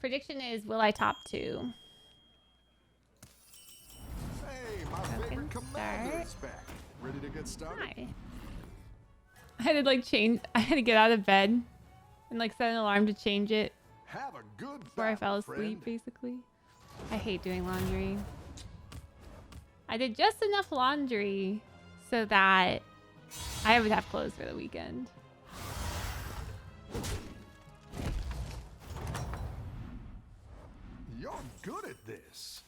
Prediction is, will I top 2? Hey, my favorite commander is back. Ready to get started? Hi. I had to like I had to get out of bed and like set an alarm to change it Have a good before I fell asleep, friend. basically. I hate doing laundry. I did just enough laundry so that I would have clothes for the weekend. You're good at this.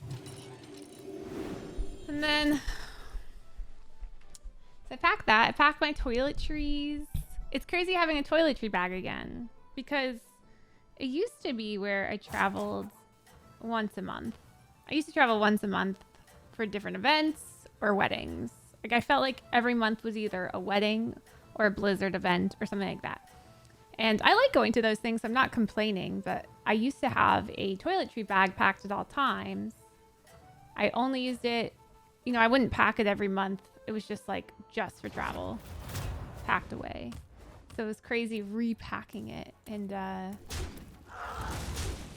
And then so I packed that. I packed my toiletries. It's crazy having a toiletry bag again because it used to be where I traveled once a month. I used to travel once a month for different events or weddings. Like I felt like every month was either a wedding or a Blizzard event or something like that. And I like going to those things. So I'm not complaining, but I used to have a toiletry bag packed at all times. I only used it, you know, I wouldn't pack it every month. It was just like just for travel, packed away. So it was crazy repacking it and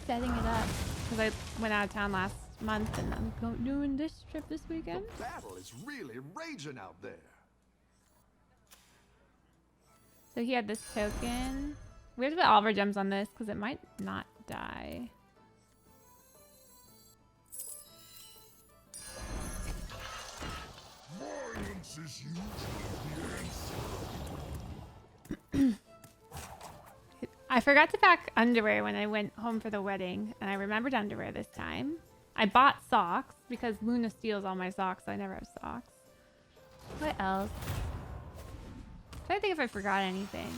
setting it up because I went out of town last month and I'm doing this trip this weekend. The battle is really raging out there. So he had this token. We have to put all of our gems on this because it might not die. Violence is usually the answer. I forgot to pack underwear when I went home for the wedding, and I remembered underwear this time. I bought socks because Luna steals all my socks, so I never have socks. What else? I'm trying to think if I forgot anything.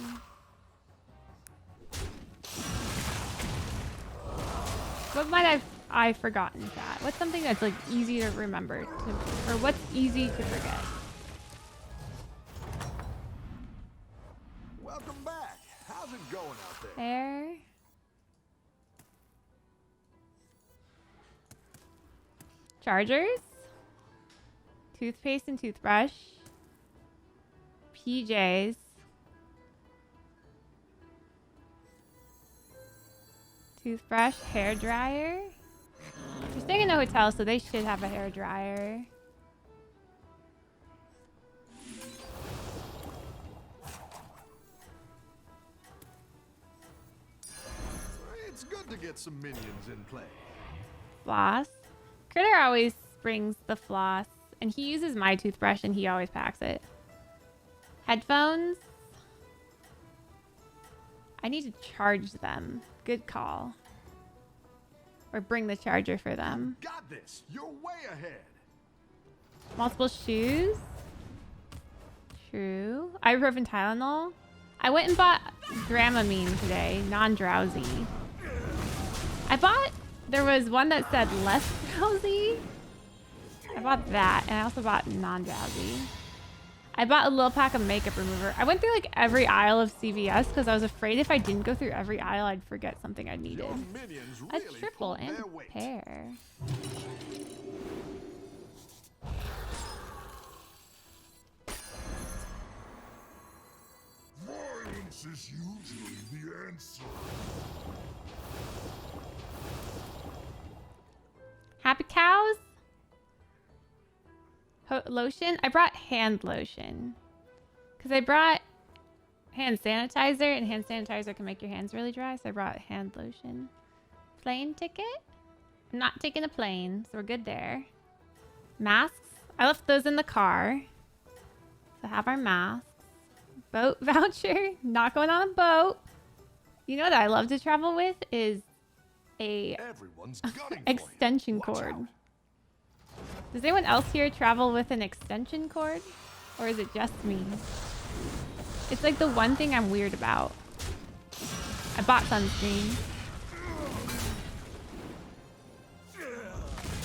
What might I forgotten, chat? What's something that's like easy to remember, or what's easy to forget? Welcome back. How's it going out there? Hair. Chargers. Toothpaste and toothbrush. PJs. Toothbrush, hair dryer. We're staying in a hotel, so they should have a hair dryer. It's good to get some minions in play. Floss. Critter always brings the floss, and he uses my toothbrush, and he always packs it. Headphones. I need to charge them. Good call. Or bring the charger for them. Got this. You're way ahead. Multiple shoes. True. Ibuprofen Tylenol. I went and bought Dramamine today. Non-drowsy. There was one that said less drowsy. I bought that. And I also bought non-drowsy. I bought a little pack of makeup remover. I went through like every aisle of CVS because I was afraid if I didn't go through every aisle, I'd forget something I needed. Really A triple and a pair. Violence is usually the answer. Happy Cows. Lotion. I brought hand lotion because I brought hand sanitizer, and hand sanitizer can make your hands really dry, so I brought hand lotion. Plane ticket. I'm not taking a plane, so we're good there. Masks. I left those in the car, so have our masks. Boat voucher. Not going on a boat. You know what I love to travel with is a extension cord. Does anyone else here travel with an extension cord? Or is it just me? It's like the one thing I'm weird about. I bought sunscreen.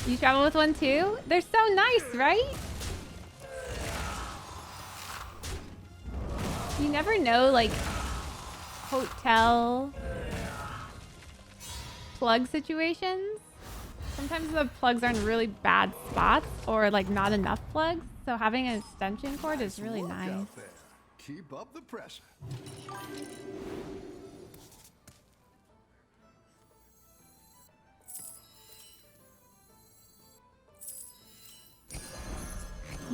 You travel with one too? They're so nice, right? You never know, like, hotel plug situations. Sometimes the plugs are in really bad spots or like not enough plugs. So having an extension cord is really nice. Keep up the pressure.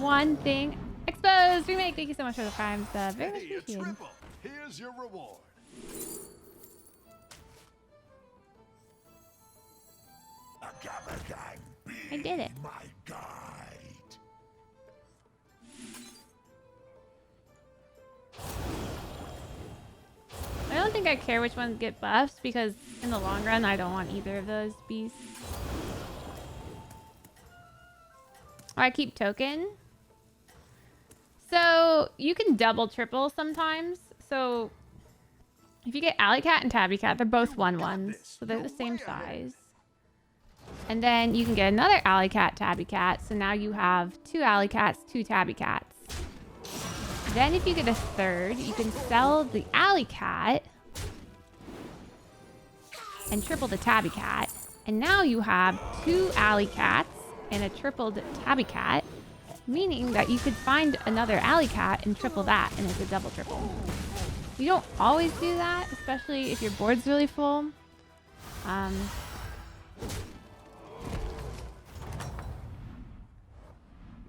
one thing. Exposed remake. Thank you so much for the prime sub. Very much Hey, a appreciated. triple. Here's your reward. I did it. My guide. I don't think I care which ones get buffs because in the long run, I don't want either of those beasts. Oh, I keep token. So you can double triple sometimes. So if you get Alley Cat and Tabby Cat, they're both 1/1s. So they're the same size. And then you can get another Alley Cat, Tabby Cat. So now you have 2 Alley Cats, 2 Tabby Cats. Then if you get a third, you can sell the Alley Cat and triple the Tabby Cat. And now you have 2 Alley Cats and a tripled Tabby Cat, meaning that you could find another Alley Cat and triple that, and it's a double triple. You don't always do that, especially if your board's really full.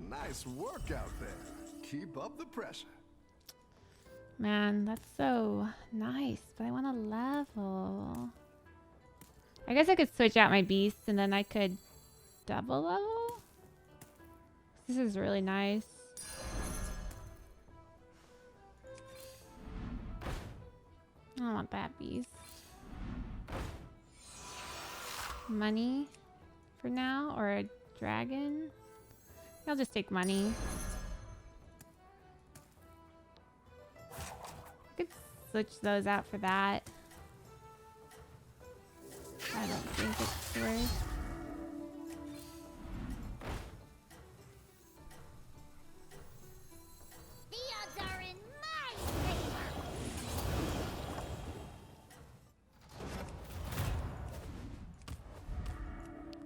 Nice work out there. Keep up the pressure. Man, that's so nice, but I want to level. I guess I could switch out my beasts and then I could double level. This is really nice. I don't want that beast. Money for now, or a dragon. I'll just take money. Could switch those out for that. I don't think it's worth. The odds are in my favor.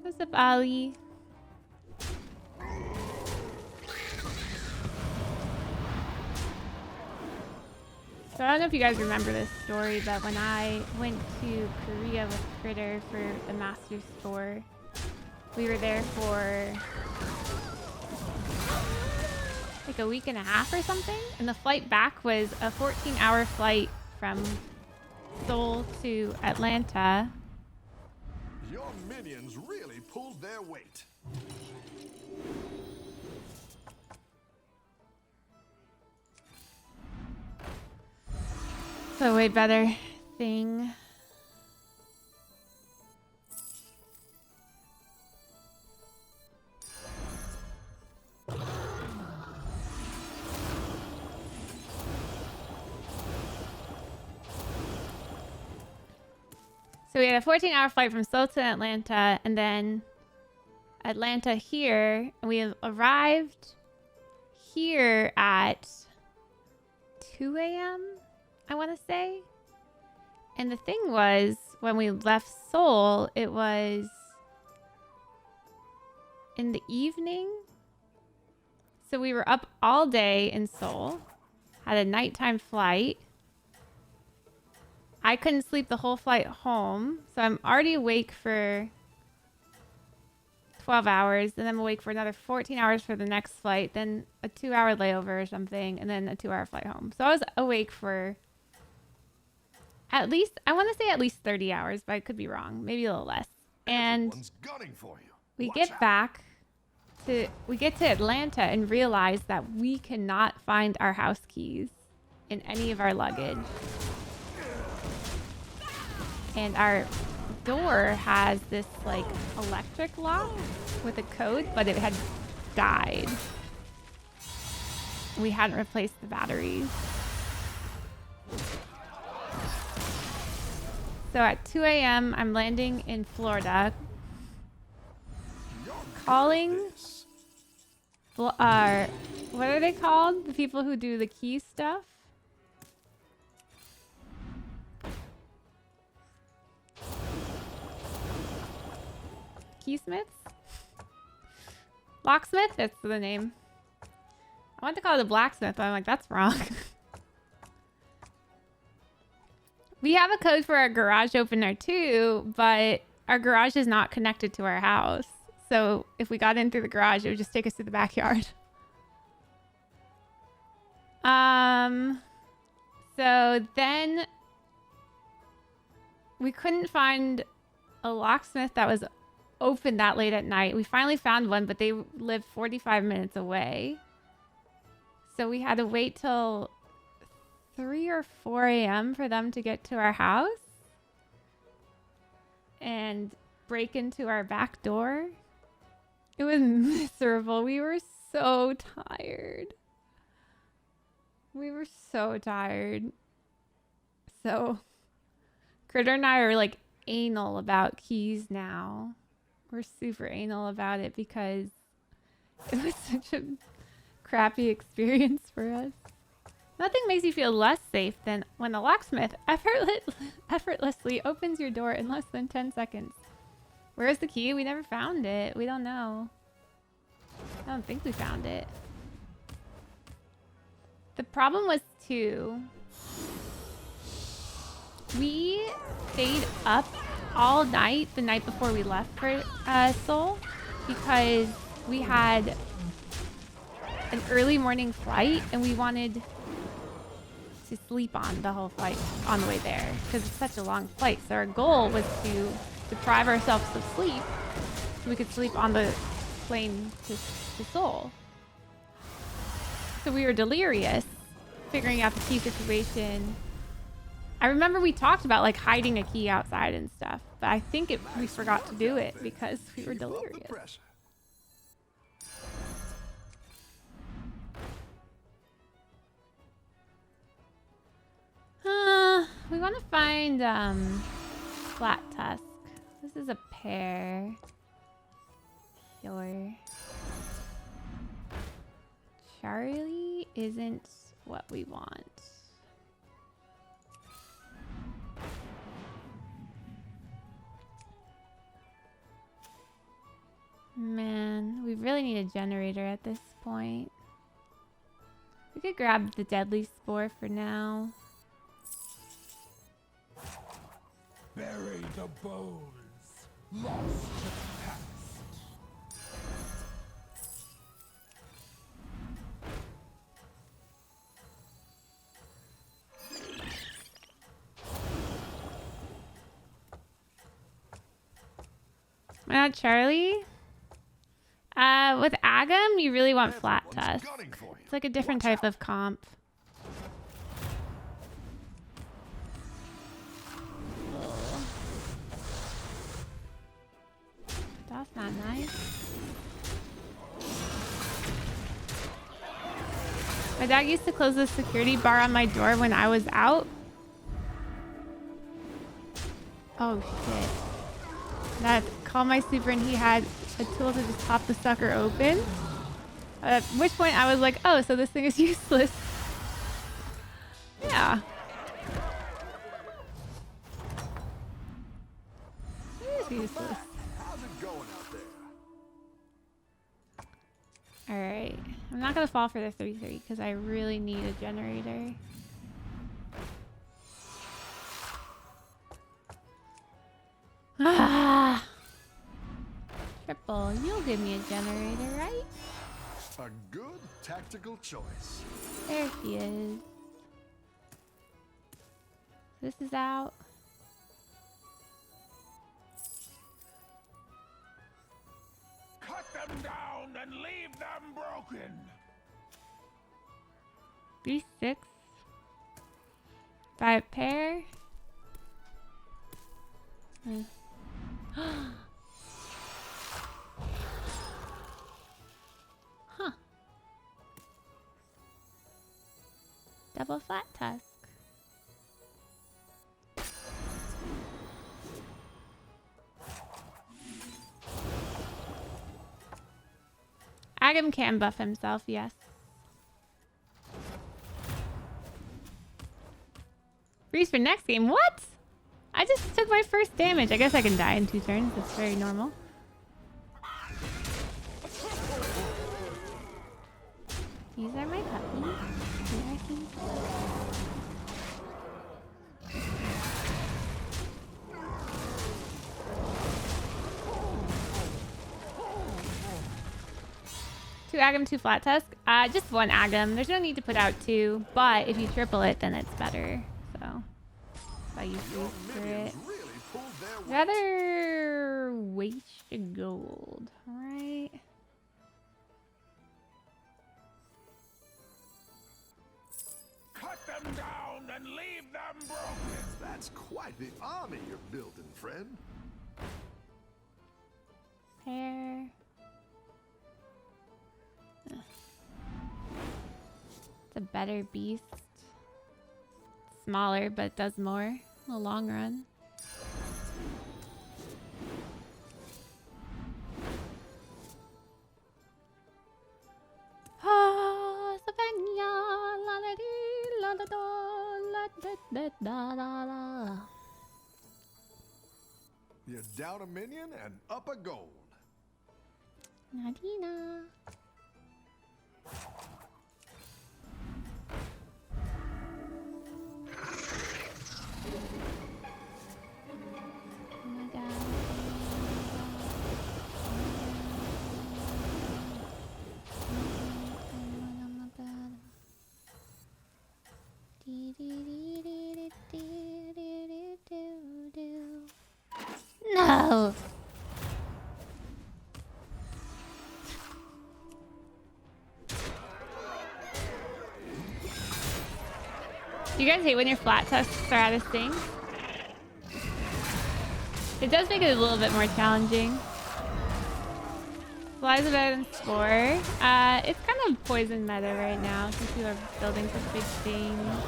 What's up, Ali? So I don't know if you guys remember this story, but when I went to Korea with Critter for the Master Store, we were there for like a week and a half or something, and the flight back was a 14-hour flight from Seoul to Atlanta. Your minions really pulled their weight. So way better thing. So we had a 14-hour flight from Seoul to Atlanta, and then Atlanta here, and we arrived here at 2 a.m. I want to say. And the thing was, when we left Seoul, it was in the evening. So we were up all day in Seoul, had a nighttime flight. I couldn't sleep the whole flight home, so I'm already awake for 12 hours, and I'm awake for another 14 hours for the next flight, then a 2-hour layover or something, and then a 2-hour flight home. So I was awake for at least, I want to say at least 30 hours, but I could be wrong. Maybe a little less. And Everyone's gunning for you. we Watch get out. back to, we get to Atlanta and realize that we cannot find our house keys in any of our luggage. And our door has this like electric lock with a code, but it had died. We hadn't replaced the batteries. So at 2 a.m., I'm landing in Florida, calling, what are they called? The people who do the key stuff? Keysmiths? Locksmith? That's the name. I want to call it a blacksmith, but I'm like, that's wrong. We have a code for our garage opener too, but our garage is not connected to our house. So if we got in through the garage, it would just take us to the backyard. So then we couldn't find a locksmith that was open that late at night. We finally found one, but they lived 45 minutes away. So we had to wait till 3 or 4 a.m. for them to get to our house and break into our back door. It was miserable. We were so tired. We were so tired. So Critter and I are like anal about keys now. We're super anal about it because it was such a crappy experience for us. Nothing makes you feel less safe than when the locksmith effortlessly opens your door in less than 10 seconds. Where's the key? We never found it. We don't know. I don't think we found it. The problem was too, we stayed up all night the night before we left for Seoul because we had an early morning flight and we wanted to sleep on the whole flight on the way there because it's such a long flight. So our goal was to deprive ourselves of sleep so we could sleep on the plane to Seoul. So we were delirious figuring out the key situation. I remember we talked about like hiding a key outside and stuff, but I think we forgot to do it because we were delirious. We want to find Flat Tusk. This is a pair. Sure. Charlie isn't what we want. Man, we really need a generator at this point. We could grab the deadly spore for now. Bury the bones, lost to the past. Why not Charlie? With Agam, you really want Flat Tusk. It's like a different type of comp. That's not nice. My dad used to close the security bar on my door when I was out. Oh shit. That called my super and he had a tool to just pop the sucker open. At which point I was like, oh, so this thing is useless. Yeah. It is useless. How's it going out there? Alright. I'm not going to fall for the 3-3 because I really need a generator. Ah! Triple, you'll give me a generator, right? A good tactical choice. There he is. This is out. Cut them down and leave them broken. B6. 5 pair. Huh. Double Flat Tusk. Agam can buff himself, yes. Freeze for next game. What? I just took my first damage. I guess I can die in 2 turns. That's very normal. These are my puppies. They are cute. 2 Agam, 2 Flat Tusk? Just 1 Agam. There's no need to put out 2, but if you triple it, then it's better. So, I use 3 for it. Rather waste gold, right? Cut them down and leave them broken. That's quite the army you're building, friend. Pair. It's a better beast. Smaller, but it does more in the long run. Ah, Savjz, la la dee, la la da, la da da da da. You're down a minion and up a gold. Nadina. Oh my god. No. Do you guys hate when your flat tusks are out of sync? It does make it a little bit more challenging. Flies better than Spore. It's kind of poison meta right now since people are building such big things.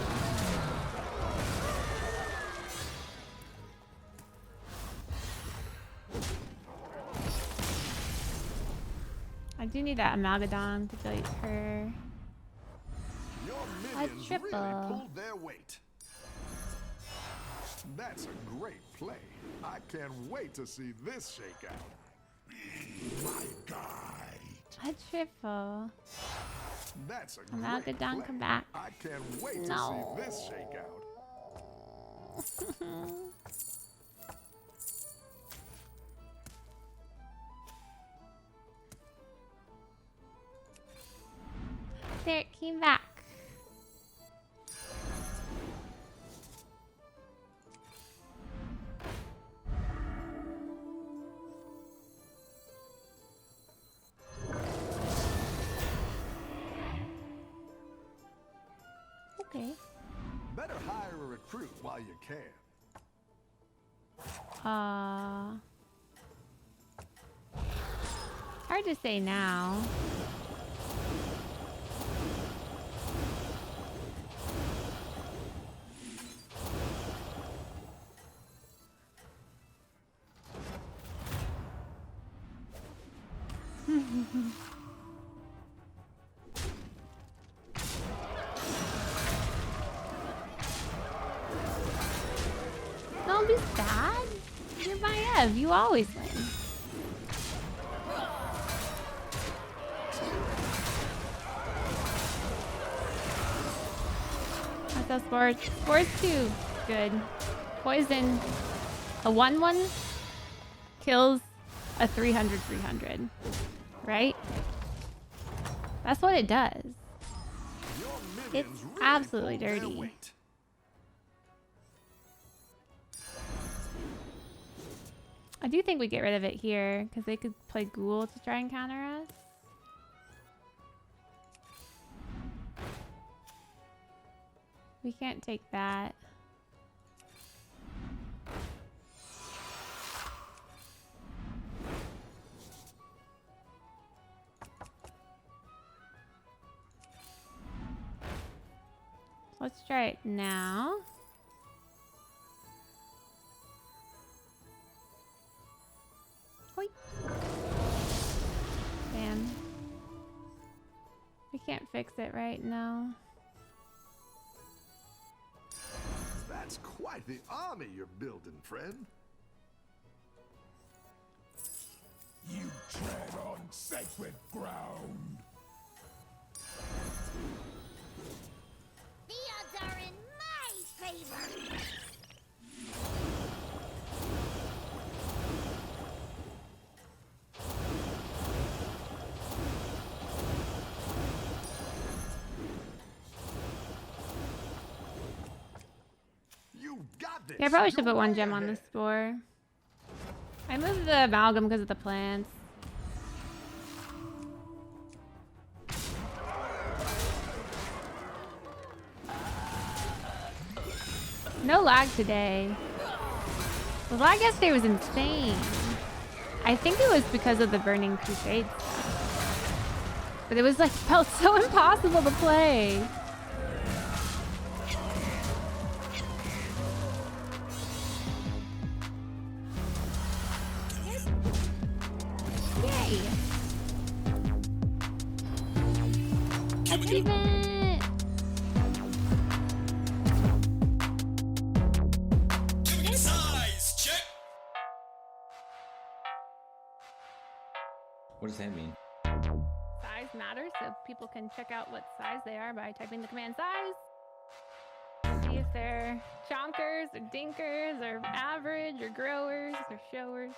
I do need that Amalgadon to delete her. A triple. Really pulled their weight. That's a great play. I can't wait to see this shake out. My guide. A triple. That's a Amalgadon, great play. come back. I can't wait No. to see this shake out. There, it came back. Okay. Better hire a recruit while you can. Hard to say now. Don't be sad. You're my Ev. You always win. That's how sports. Sports too good. Poison. A 1/1 kills a 300/300. Right? That's what it does. It's absolutely dirty. I do think we get rid of it here because they could play Ghoul to try and counter us. We can't take that. Let's try it now. Hoi. Damn. We can't fix it right now. That's quite the army you're building, friend. You tread on sacred ground. The odds are in my favor. Yeah, I probably should put one gem on the spore. I moved the amalgam because of the plants. No lag today. The lag yesterday was insane. I think it was because of the Burning Crusade stuff. But it was like, felt so impossible to play. Yay! Achievement! Size check. What does that mean? Size matters, so people can check out what size they are by typing the command size. See if they're chonkers or dinkers or average or growers or showers.